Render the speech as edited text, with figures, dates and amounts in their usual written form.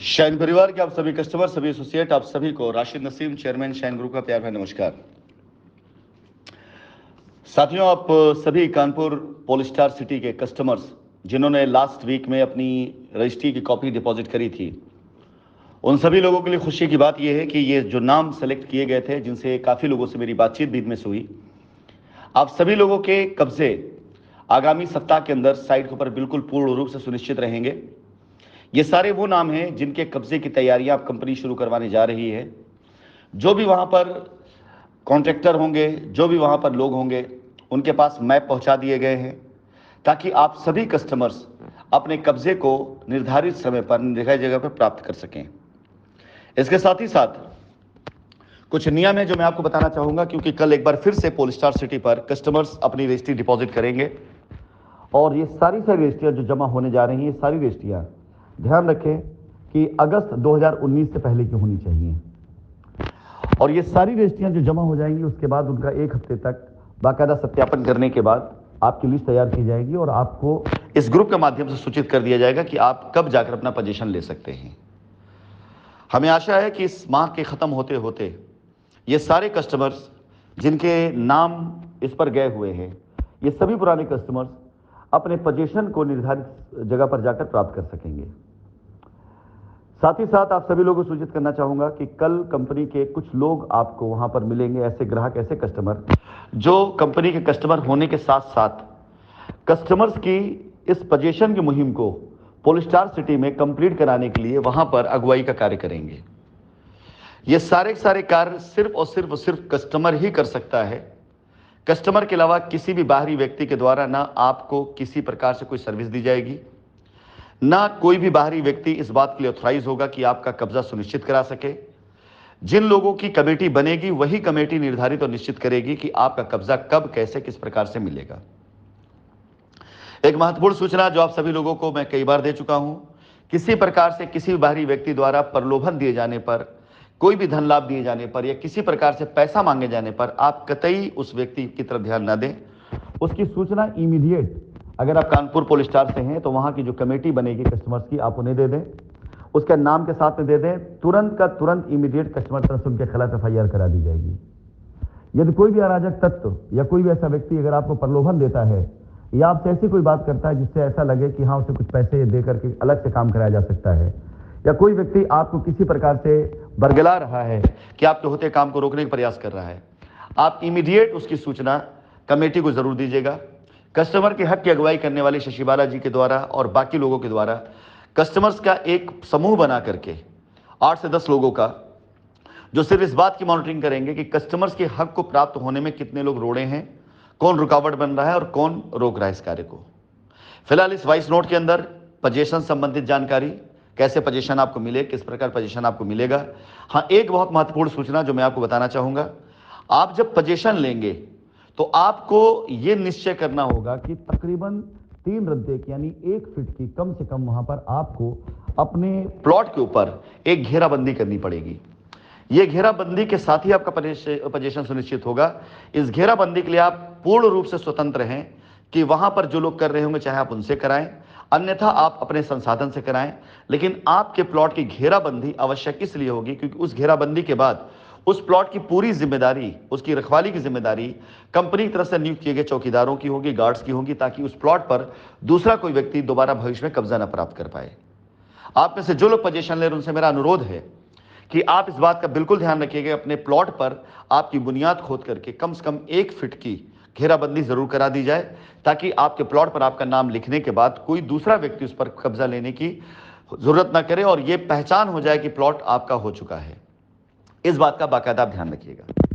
Shine परिवार के आप सभी कस्टमर, सभी एसोसिएट, आप सभी को Rashid Naseem, chairman shine group का प्यार भरा नमस्कार। साथियों, आप सभी कानपुर पोलस्टार सिटी के कस्टमर्स जिन्होंने लास्ट वीक में अपनी रजिस्ट्री की कॉपी डिपॉजिट करी थी, उन सभी लोगों के लिए खुशी की बात यह है कि ये जो नाम सेलेक्ट किए गए थे, जिनसे काफ़ी लोगों से मेरी बातचीत भी इनमें से हुई, आप सभी लोगों के कब्जे आगामी सप्ताह के अंदर साइट के ऊपर बिल्कुल पूर्ण रूप से सुनिश्चित रहेंगे। ये सारे वो नाम हैं जिनके कब्जे की तैयारियां अब कंपनी शुरू करवाने जा रही है। जो भी वहां पर कॉन्ट्रैक्टर होंगे, जो भी वहां पर लोग होंगे, उनके पास मैप पहुंचा दिए गए हैं ताकि आप सभी कस्टमर्स अपने कब्जे को निर्धारित समय पर निर्धारित जगह पर प्राप्त कर सकें। इसके साथ ही साथ कुछ नियम है जो मैं आपको बताना चाहूंगा, क्योंकि कल एक बार फिर से पोलस्टार सिटी पर कस्टमर्स अपनी रजिस्ट्री डिपॉजिट करेंगे और ये सारी रजिस्ट्रियां जो जमा होने जा रही हैं, सारी रजिस्ट्रियां ध्यान रखें कि अगस्त 2019 से पहले की होनी चाहिए। और ये सारी रजिस्ट्रियां जो जमा हो जाएंगी, उसके बाद उनका 1 हफ्ते तक बाकायदा सत्यापन करने के बाद आपकी लिस्ट तैयार की जाएगी और आपको इस ग्रुप के माध्यम से सूचित कर दिया जाएगा कि आप कब जाकर अपना पोजीशन ले सकते हैं। हमें आशा है कि इस माह के खत्म होते होते ये सारे कस्टमर्स जिनके नाम इस पर गए हुए हैं, ये सभी पुराने कस्टमर्स अपने पोजीशन को निर्धारित जगह पर जाकर प्राप्त कर सकेंगे। साथ ही साथ आप सभी लोगों को सूचित करना चाहूंगा कि कल कंपनी के कुछ लोग आपको वहां पर मिलेंगे, ऐसे ग्राहक, ऐसे कस्टमर जो कंपनी के कस्टमर होने के साथ साथ कस्टमर्स की इस पोजीशन की मुहिम को पोलस्टार सिटी में कंप्लीट कराने के लिए वहां पर अगुवाई का कार्य करेंगे। ये सारे कार्य सिर्फ और सिर्फ कस्टमर ही कर सकता है। कस्टमर के अलावा किसी भी बाहरी व्यक्ति के द्वारा ना आपको किसी प्रकार से कोई सर्विस दी जाएगी, ना कोई भी बाहरी व्यक्ति इस बात के लिए ऑथराइज होगा कि आपका कब्जा सुनिश्चित करा सके। जिन लोगों की कमेटी बनेगी वही कमेटी निर्धारित और निश्चित करेगी कि आपका कब्जा कब, कैसे, किस प्रकार से मिलेगा। एक महत्वपूर्ण सूचना जो आप सभी लोगों को मैं कई बार दे चुका हूं, किसी प्रकार से किसी भी बाहरी व्यक्ति द्वारा प्रलोभन दिए जाने पर, कोई भी धन लाभ दिए जाने पर या किसी प्रकार से पैसा मांगे जाने पर आप कतई उस व्यक्ति की तरफ ध्यान न दें। उसकी सूचना इमीडिएट, अगर आप कानपुर पोलस्टार से हैं तो वहां की जो कमेटी बनेगी कस्टमर्स की, आप उन्हें दे दें, उसके नाम के साथ में दे दें। तुरंत का तुरंत इमीडिएट कस्टमर तरफ से उनके खिलाफ FIR करा दी जाएगी। यदि कोई भी अराजक तत्व या कोई भी ऐसा व्यक्ति अगर आपको प्रलोभन देता है या आपसे ऐसी कोई बात करता है जिससे ऐसा लगे कि हाँ उसे कुछ पैसे दे करके अलग से काम कराया जा सकता है, या कोई व्यक्ति आपको किसी प्रकार से बरगला रहा है कि आपके होते काम को रोकने का प्रयास कर रहा है, आप इमीडिएट उसकी सूचना कमेटी को जरूर दीजिएगा। कस्टमर के हक की अगुवाई करने वाले शशि बाला जी के द्वारा और बाकी लोगों के द्वारा कस्टमर्स का एक समूह बना करके 8 से 10 लोगों का, जो सिर्फ इस बात की मॉनिटरिंग करेंगे कि कस्टमर्स के हक को प्राप्त होने में कितने लोग रोड़े हैं, कौन रुकावट बन रहा है और कौन रोक रहा है इस कार्य को। फिलहाल इस वॉइस नोट के अंदर पोजीशन संबंधित जानकारी, कैसे पोजीशन आपको मिले, किस प्रकार पोजीशन आपको मिलेगा। हाँ, एक बहुत महत्वपूर्ण सूचना जो मैं आपको बताना चाहूंगा, आप जब पोजीशन लेंगे तो आपको यह निश्चय करना होगा कि तकरीबन 3 रद्दे यानी 1 फीट की कम से कम वहां पर आपको अपने प्लॉट के ऊपर एक घेराबंदी करनी पड़ेगी। यह घेराबंदी के साथ ही आपका पोजीशन सुनिश्चित होगा। इस घेराबंदी के लिए आप पूर्ण रूप से स्वतंत्र हैं कि वहां पर जो लोग कर रहे होंगे चाहे आप उनसे कराएं, अन्यथा आप अपने संसाधन से कराएं, लेकिन आपके प्लॉट की घेराबंदी आवश्यक इसलिए होगी क्योंकि उस घेराबंदी के बाद उस प्लॉट की पूरी जिम्मेदारी, उसकी रखवाली की जिम्मेदारी कंपनी की तरफ से नियुक्त किए गए चौकीदारों की होगी, गार्ड्स की होगी, ताकि उस प्लॉट पर दूसरा कोई व्यक्ति दोबारा भविष्य में कब्जा न प्राप्त कर पाए। आप में से जो लोग पोजीशन ले रहे हैं उनसे मेरा अनुरोध है कि आप इस बात का बिल्कुल ध्यान रखिएगा, अपने प्लॉट पर आपकी बुनियाद खोद करके कम से कम 1 फीट की घेराबंदी जरूर करा दी जाए, ताकि आपके प्लॉट पर आपका नाम लिखने के बाद कोई दूसरा व्यक्ति उस पर कब्जा लेने की जरूरत ना करे और यह पहचान हो जाए कि प्लॉट आपका हो चुका है। इस बात का बाकायदा ध्यान रखिएगा।